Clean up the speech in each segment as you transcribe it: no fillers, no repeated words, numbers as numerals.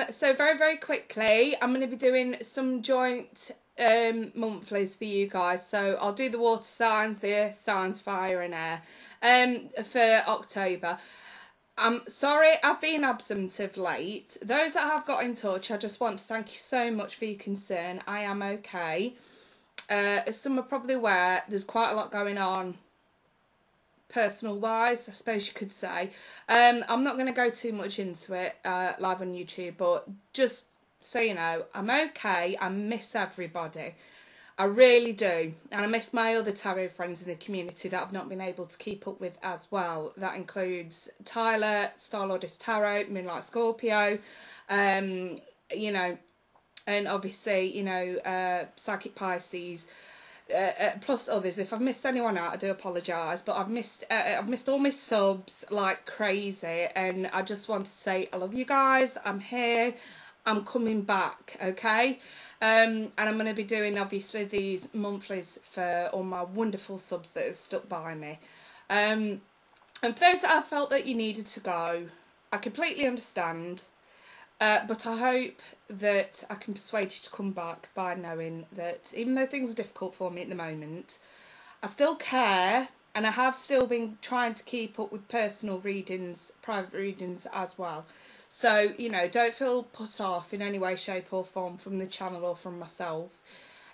So very quickly, I'm going to be doing some joint monthlies for you guys. So I'll do the water signs, the earth signs, fire and air for October. I'm sorry I've been absent of late. Those that have got in touch, I just want to thank you so much for your concern. I am okay. As some are probably aware, there's quite a lot going on personal wise, I suppose you could say. I'm not going to go too much into it live on YouTube, but just so you know, I'm okay. I miss everybody, I really do, and I miss my other tarot friends in the community that I've not been able to keep up with as well. That includes Tyler, Starlordist Tarot, Moonlight Scorpio, you know, and obviously, you know, Psychic Pisces, plus others. If I've missed anyone out, I do apologise, but I've missed all my subs like crazy, and I just want to say I love you guys. I'm here, I'm coming back, okay? And I'm going to be doing obviously these monthlies for all my wonderful subs that have stuck by me. And for those that have felt that you needed to go, I completely understand. But I hope that I can persuade you to come back by knowing that even though things are difficult for me at the moment, I still care, and I have still been trying to keep up with personal readings, private readings as well. So, you know, don't feel put off in any way, shape or form from the channel or from myself.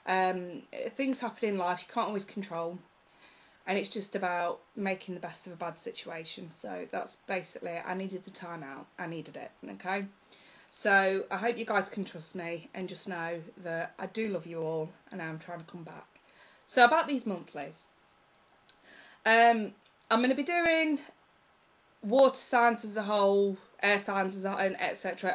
Things happen in life you can't always control, and it's just about making the best of a bad situation. So that's basically it. I needed the time out. I needed it, okay? So I hope you guys can trust me and just know that I do love you all and I'm trying to come back. So about these monthlies, I'm going to be doing water signs as a whole, air signs as a whole, and etc,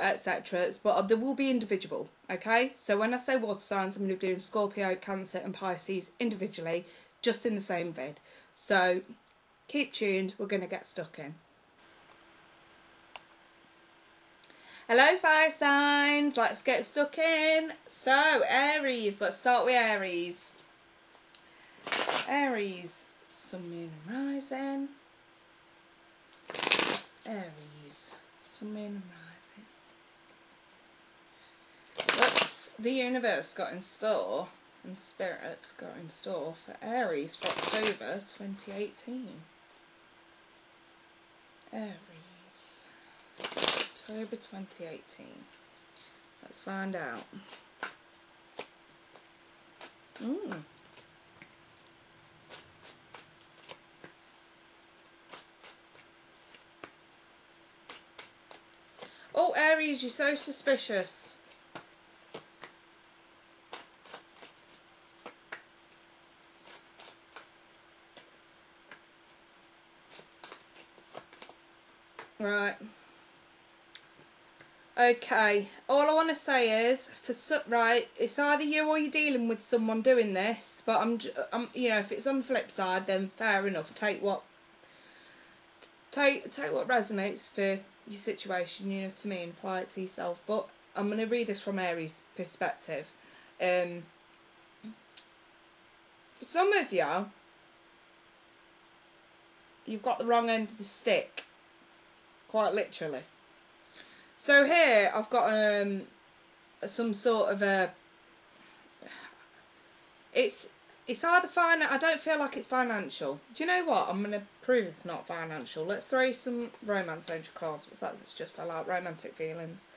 but there will be individual, okay? So when I say water signs, I'm going to be doing Scorpio, Cancer and Pisces individually, just in the same vid. So keep tuned, we're going to get stuck in. Hello fire signs, let's get stuck in. So Aries, let's start with Aries. Aries, Sun, Moon and Rising. Aries, Sun, Moon and Rising. What's the universe got in store and Spirit got in store for Aries for October 2018? Aries. October 2018. Let's find out. Oh, Aries, you're so suspicious. Right. Okay, all I want to say is, right, it's either you or you're dealing with someone doing this, but I'm you know, if it's on the flip side, then fair enough. Take what resonates for your situation, you know what I mean, apply it to yourself. But I'm going to read this from Aries' perspective. For some of you, you've got the wrong end of the stick, quite literally. So here I've got some sort of a, it's either I don't feel like it's financial. Do you know what? I'm going to prove it's not financial. Let's throw some romance angel cards. What's that? That's just fell out. Romantic feelings.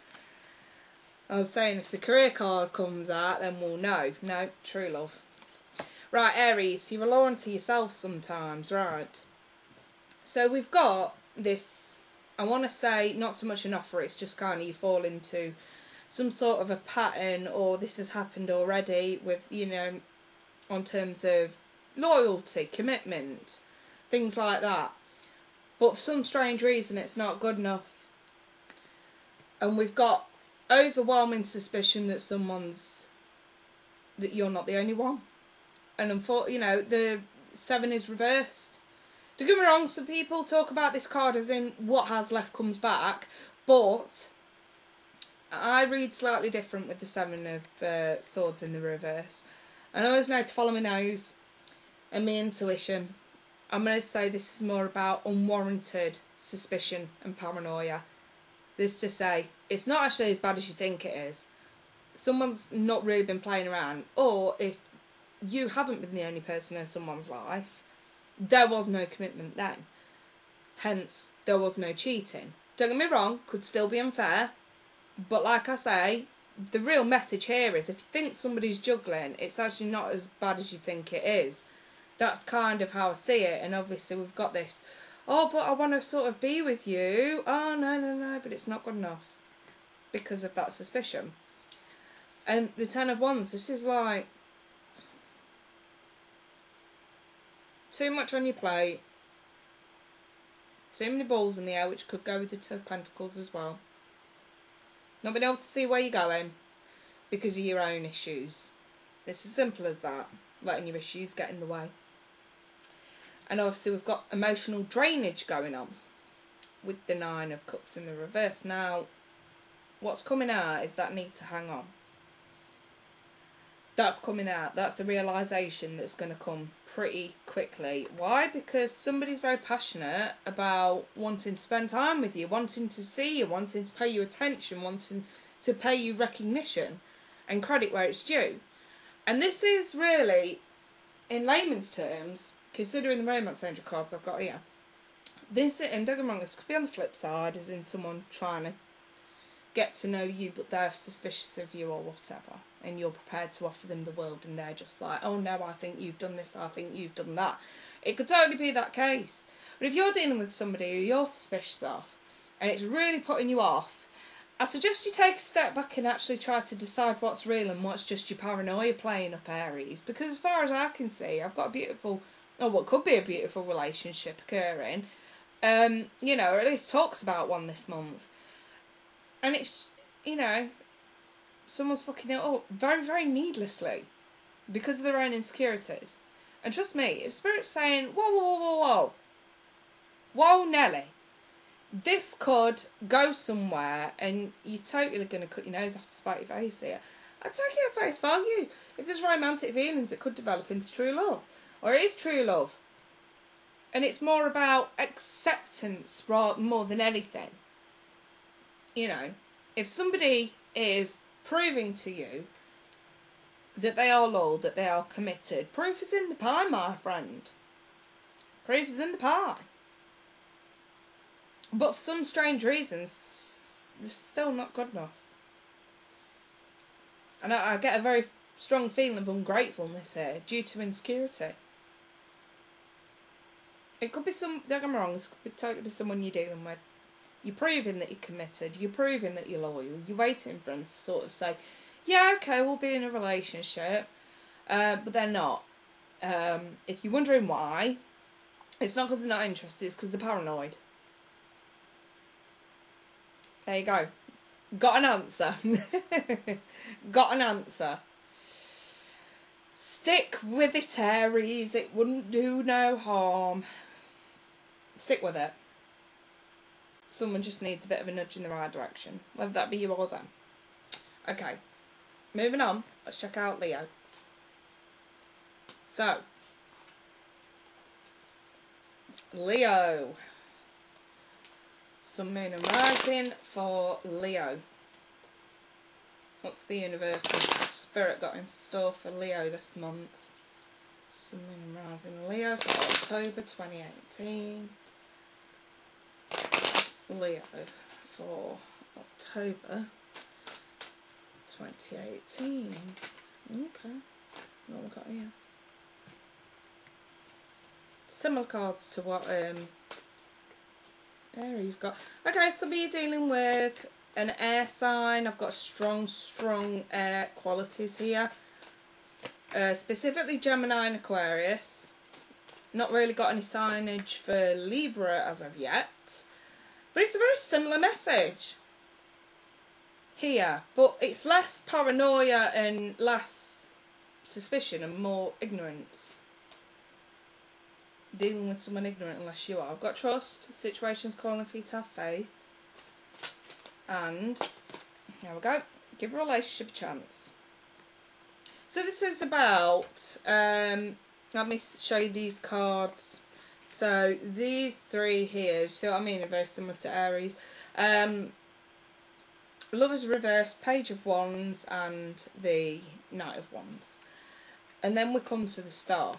I was saying if the career card comes out, then we'll know. No, true love. Right, Aries, you're a law unto yourself sometimes, right? So we've got this, I want to say, not so much an offer, it's just kind of you fall into some sort of a pattern, or this has happened already with, you know, on terms of loyalty, commitment, things like that. But for some strange reason, it's not good enough. And we've got overwhelming suspicion that that you're not the only one. And unfortunately, you know, the 7 is reversed. Don't get me wrong, some people talk about this card as in what has left comes back, but I read slightly different with the 7 of Swords in the reverse. I always know to follow my nose and my intuition. I'm going to say this is more about unwarranted suspicion and paranoia This to say, it's not actually as bad as you think it is. Someone's not really been playing around, or if you haven't been the only person in someone's life, there was no commitment then. Hence, there was no cheating. Don't get me wrong, could still be unfair, but like I say, the real message here is if you think somebody's juggling, it's actually not as bad as you think it is. That's kind of how I see it, and obviously we've got this, oh, but I want to sort of be with you. Oh, no, but it's not good enough because of that suspicion. And the Ten of Wands, this is like too much on your plate, too many balls in the air, which could go with the Two of Pentacles as well. Not being able to see where you're going because of your own issues. It's as simple as that, letting your issues get in the way. And obviously we've got emotional drainage going on with the Nine of Cups in the reverse. Now, what's coming out is that need to hang on. That's coming out. That's a realisation that's going to come pretty quickly. Why? Because somebody's very passionate about wanting to spend time with you, wanting to see you, wanting to pay you attention, wanting to pay you recognition and credit where it's due. And this is really, in layman's terms, considering the romance angel cards I've got here, this, and don't get me wrong, this could be on the flip side, as in someone trying to get to know you, but they're suspicious of you or whatever, and you're prepared to offer them the world, and they're just like, oh no, I think you've done this, I think you've done that. It could totally be that case. But if you're dealing with somebody who you're suspicious of, and it's really putting you off, I suggest you take a step back and actually try to decide what's real and what's just your paranoia playing up, Aries. Because as far as I can see, I've got a beautiful, or what could be a beautiful relationship occurring. You know, or at least talks about one this month. And it's, you know, someone's fucking it up very, very needlessly because of their own insecurities. And trust me, if Spirit's saying, whoa, Nelly, this could go somewhere and you're totally going to cut your nose off to spite your face here, I take it at face value. If there's romantic feelings, it could develop into true love. Or it is true love. And it's more about acceptance more than anything. You know, if somebody is proving to you that they are loyal, that they are committed, proof is in the pie, my friend. Proof is in the pie. But for some strange reasons, it's still not good enough. And I get a very strong feeling of ungratefulness here due to insecurity. It could be don't get me wrong, it could totally be someone you're dealing with. You're proving that you're committed, you're proving that you're loyal, you're waiting for them to sort of say, yeah, okay, we'll be in a relationship, but they're not. If you're wondering why, it's not because they're not interested, it's because they're paranoid. There you go. Got an answer. Got an answer. Stick with it, Aries, it wouldn't do no harm. Stick with it. Someone just needs a bit of a nudge in the right direction, whether that be you or them. Okay, moving on, let's check out Leo. So, Leo. Sun, Moon and Rising for Leo. What's the universe and Spirit got in store for Leo this month? Sun, Moon and Rising Leo for October 2018. Leo for October 2018. Okay, what we got here? Similar cards to what Aries got. Okay, so you're dealing with an air sign. I've got strong air qualities here. Specifically Gemini and Aquarius. Not really got any signage for Libra as of yet. But it's a very similar message here. But it's less paranoia and less suspicion and more ignorance. Dealing with someone ignorant unless you are. I've got trust. Situations calling for you to have faith. And there we go. Give a relationship a chance. So this is about, let me show you these cards. So these three here, so I mean, are very similar to Aries. Lovers reversed, Page of Wands and the Knight of Wands. And then we come to the Star.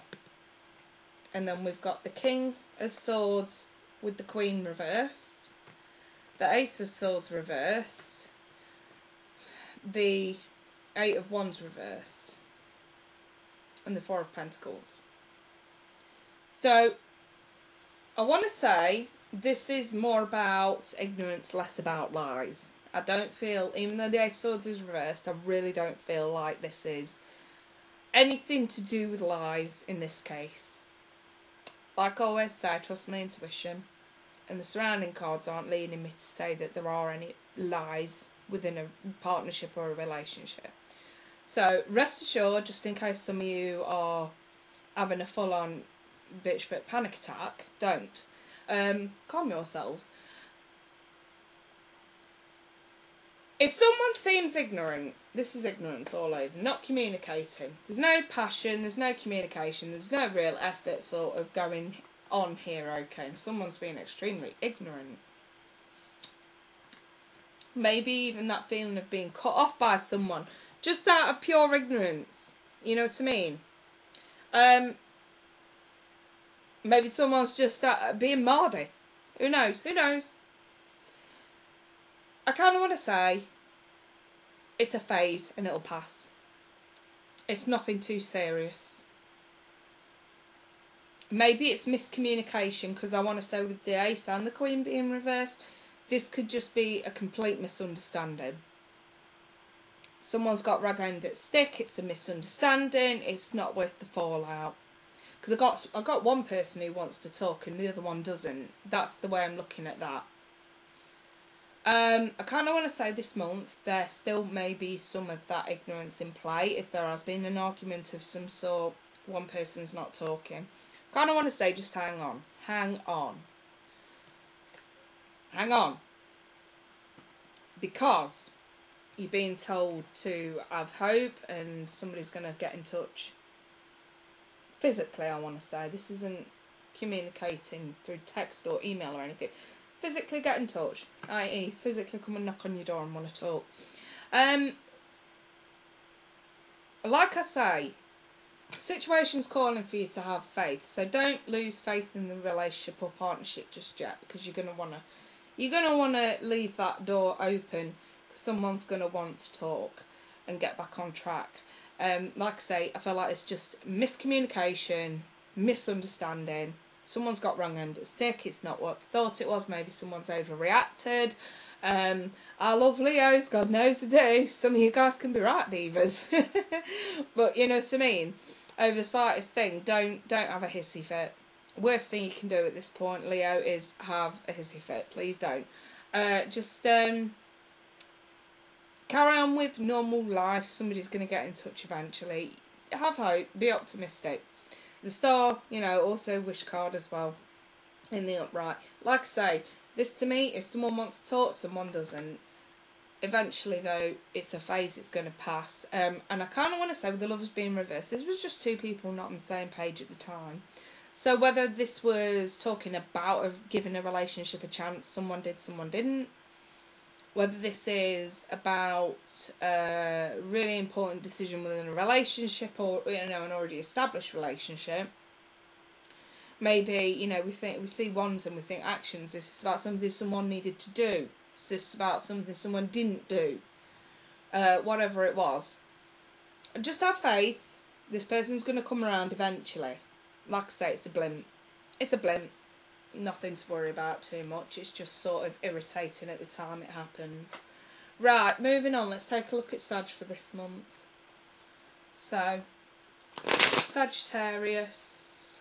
And then we've got the King of Swords with the Queen reversed. The Ace of Swords reversed. The Eight of Wands reversed. And the Four of Pentacles. So, I want to say this is more about ignorance, less about lies. I don't feel, even though the Ace of Swords is reversed, I really don't feel like this is anything to do with lies in this case. Like I always say, trust my intuition. And the surrounding cards aren't leading me to say that there are any lies within a partnership or a relationship. So, rest assured, just in case some of you are having a full-on bitch fit panic attack, don't. Calm yourselves. If someone seems ignorant, this is ignorance all over. Not communicating. There's no passion, there's no communication, there's no real effort sort of going on here, okay? And someone's being extremely ignorant. Maybe even that feeling of being cut off by someone, just out of pure ignorance. You know what I mean? Maybe someone's just being mardy. Who knows? Who knows? I kind of want to say it's a phase and it'll pass. It's nothing too serious. Maybe it's miscommunication, because I want to say with the Ace and the Queen being reversed, this could just be a complete misunderstanding. Someone's got rag end at stick, it's a misunderstanding, it's not worth the fallout. Because I got one person who wants to talk and the other one doesn't. That's the way I'm looking at that. I kind of want to say this month there still may be some of that ignorance in play. If there has been an argument of some sort, one person's not talking. Kind of want to say just hang on. Hang on. Hang on. Because you're being told to have hope and somebody's going to get in touch. Physically, I want to say. This isn't communicating through text or email or anything. Physically get in touch, i.e. physically come and knock on your door and want to talk. Like I say, situation's calling for you to have faith, so don't lose faith in the relationship or partnership just yet, because you're gonna wanna leave that door open, because someone's gonna want to talk and get back on track. Like I say, I feel like it's just miscommunication, misunderstanding. Someone's got wrong end at stick. It's not what they thought it was. Maybe someone's overreacted. I love Leos. God knows they do. Some of you guys can be right divas. But you know what I mean? Over the slightest thing, don't have a hissy fit. Worst thing you can do at this point, Leo, is have a hissy fit. Please don't. Just carry on with normal life. Somebody's going to get in touch eventually. Have hope. Be optimistic. The Star, you know, also wish card as well in the upright. Like I say, this to me is someone wants to talk, someone doesn't. Eventually, though, it's a phase, it's going to pass. And I kind of want to say with the Lovers being reversed, this was just two people not on the same page at the time. So whether this was talking about giving a relationship a chance, someone did, someone didn't. Whether this is about a really important decision within a relationship or, you know, an already established relationship. Maybe, you know, we see wands and we think actions. This is about something someone needed to do. This is about something someone didn't do. Whatever it was. Just have faith. This person's going to come around eventually. Like I say, it's a blimp. It's a blimp. Nothing to worry about too much. It's just sort of irritating at the time it happens. Right, moving on. Let's take a look at Sag for this month. So, Sagittarius.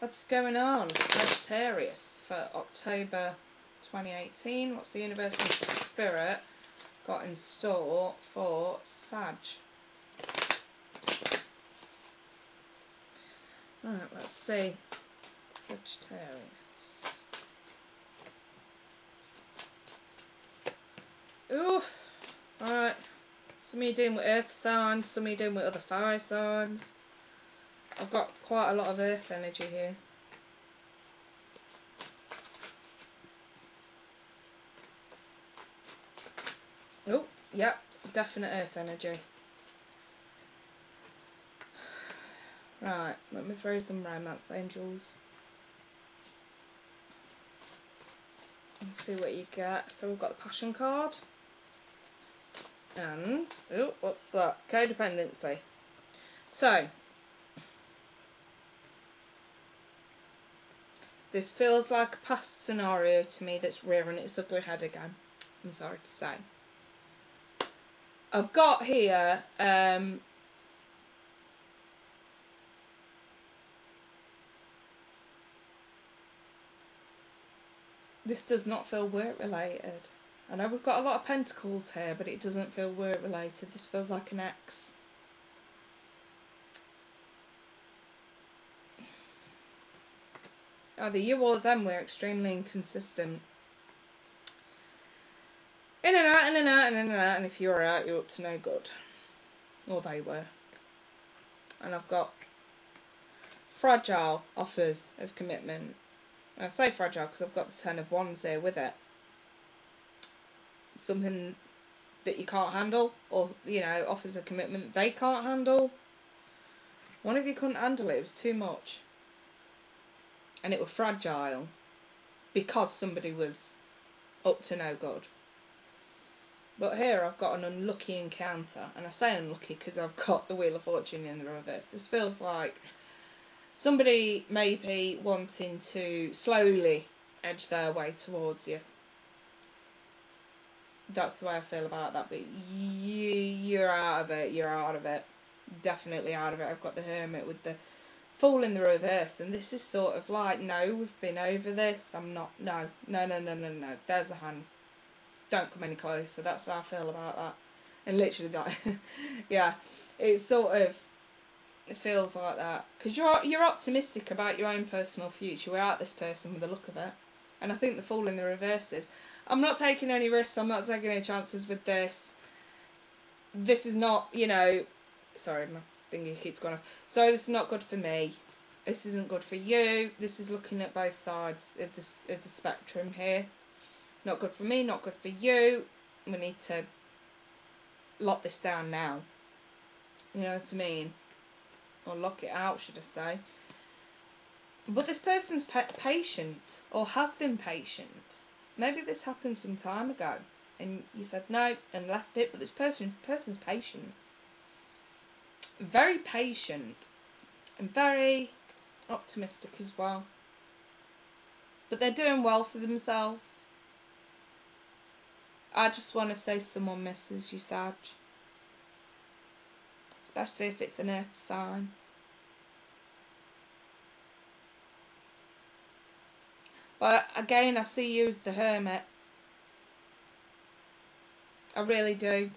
What's going on? Sagittarius for October 2018. What's the universe and spirit got in store for Sag? Right, let's see. Sagittarius. Oof. Alright. Some of you dealing with earth signs, some of you dealing with other fire signs. I've got quite a lot of earth energy here. Yep, definite earth energy. Right, let me throw some romance angels. And see what you get. So we've got the passion card. And, oh, what's that? Codependency. So, this feels like a past scenario to me that's rearing its ugly head again. I'm sorry to say. I've got here, this does not feel work related. I know we've got a lot of pentacles here, but it doesn't feel work related. This feels like an ex. Either you or them were extremely inconsistent. In and out, in and out, in and out, and if you're out, you're up to no good. Or they were. And I've got fragile offers of commitment. And I say fragile because I've got the 10 of Wands here with it. Something that you can't handle, or, you know, offers of commitment they can't handle. One of you couldn't handle it, it was too much. And it was fragile because somebody was up to no good. But here I've got an unlucky encounter, and I say unlucky because I've got the Wheel of Fortune in the reverse. This feels like somebody maybe wanting to slowly edge their way towards you. That's the way I feel about that, but you're out of it, you're out of it. Definitely out of it. I've got the Hermit with the Fool in the reverse, and this is sort of like, no, we've been over this, I'm not, no, there's the hand. Don't come any closer. That's how I feel about that. And literally that, yeah, it's sort of, it feels like that. Because you're optimistic about your own personal future without this person with the look of it. And I think the Fool in the reverse is, I'm not taking any risks, I'm not taking any chances with this. This is not, you know, sorry, my thingy keeps going off. So this is not good for me. This isn't good for you. This is looking at both sides of the spectrum here. Not good for me, not good for you. We need to lock this down now. You know what I mean? Or lock it out, should I say. But this person's patient, or has been patient. Maybe this happened some time ago, and you said no and left it, but this person's patient. Very patient, and very optimistic as well. But they're doing well for themselves. I just want to say someone misses you, Sag. Especially if it's an earth sign. But again, I see you as the Hermit. I really do.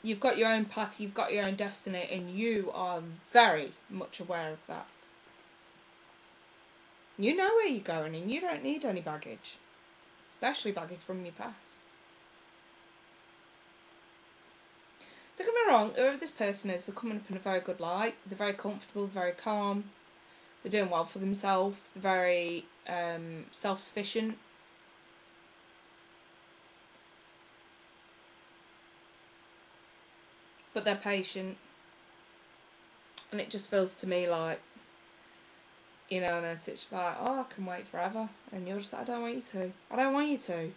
You've got your own path, you've got your own destiny, and you are very much aware of that. You know where you're going, and you don't need any baggage. Especially baggage from your past. Don't get me wrong, whoever this person is, they're coming up in a very good light. They're very comfortable, very calm. They're doing well for themselves. They're very self-sufficient. But they're patient. And it just feels to me like, you know, and it's like, oh, I can wait forever. And you're just like, I don't want you to. I don't want you to.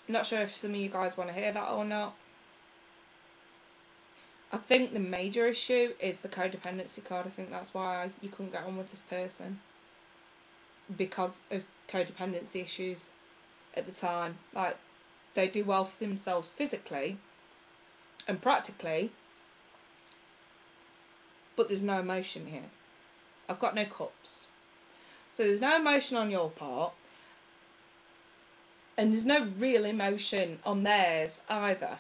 Not sure if some of you guys want to hear that or not. I think the major issue is the codependency card. I think that's why you couldn't get on with this person. Because of codependency issues at the time. Like, they do well for themselves physically and practically, but there's no emotion here. I've got no cups. So there's no emotion on your part, and there's no real emotion on theirs either.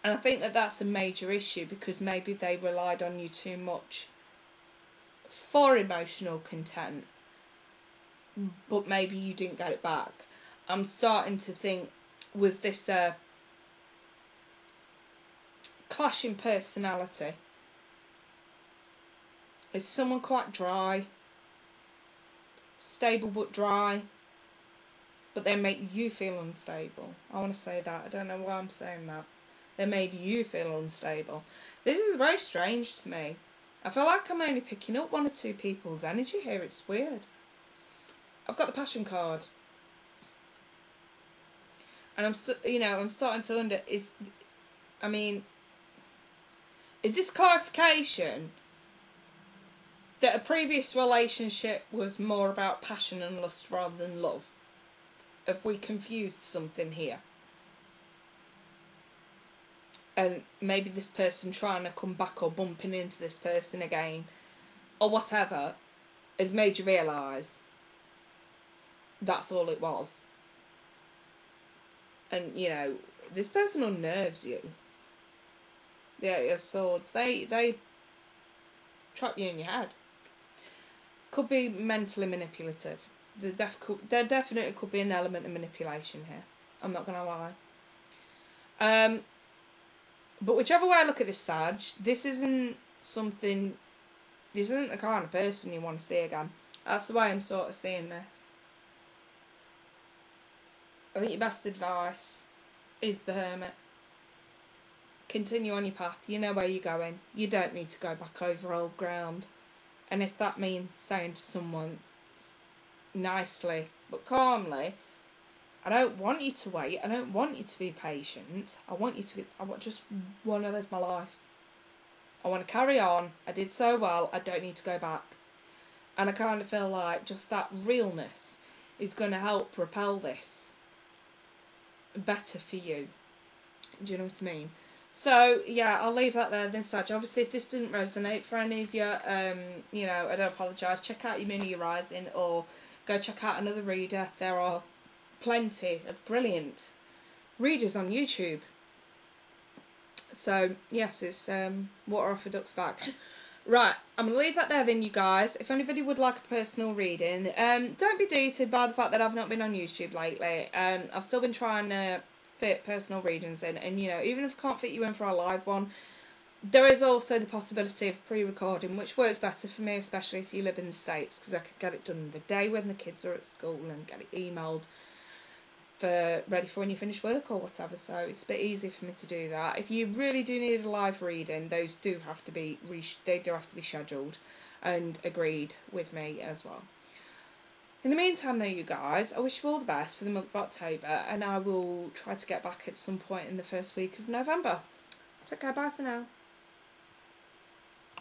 And I think that that's a major issue, because maybe they relied on you too much for emotional content, but maybe you didn't get it back. I'm starting to think, was this a clash in personality? Is someone quite dry? Stable but dry? but they make you feel unstable. I want to say that. I don't know why I'm saying that. They made you feel unstable. This is very strange to me. I feel like I'm only picking up one or two people's energy here. It's weird. I've got the Passion card. And I'm starting to wonder, is this clarification that a previous relationship was more about passion and lust rather than love? Have we confused something here? And maybe this person trying to come back or bumping into this person again or whatever has made you realise that's all it was. And, this person unnerves you. The Eight of Swords, they trap you in your head. Could be mentally manipulative. There definitely could be an element of manipulation here. I'm not going to lie. But whichever way I look at this, Sag, this isn't the kind of person you want to see again. That's the way I'm sort of seeing this. I think your best advice is the Hermit. Continue on your path. You know where you're going. You don't need to go back over old ground. And if that means saying to someone nicely but calmly, I don't want you to wait. I don't want you to be patient. I just want to live my life. I want to carry on. I did so well. I don't need to go back. And I kind of feel like just that realness is going to help propel this better for you. Do you know what I mean? So, yeah, I'll leave that there then, Sag. Obviously, if this didn't resonate for any of you, I don't apologise. Check out your Mini Rising or go check out another reader. There are plenty of brilliant readers on YouTube. So, yes, it's water off a duck's back. Right, I'm going to leave that there then, you guys. If anybody would like a personal reading, don't be dated by the fact that I've not been on YouTube lately. I've still been trying to fit personal readings in, and even if I can't fit you in for a live one, there is also the possibility of pre-recording, which works better for me, especially if you live in the States, because I can get it done in the day when the kids are at school and get it emailed ready for when you finish work or whatever. So it's a bit easier for me to do that. If you really do need a live reading, those do have to be scheduled and agreed with me as well. In the meantime though, you guys, I wish you all the best for the month of October, and I will try to get back at some point in the first week of November. Take care, bye for now.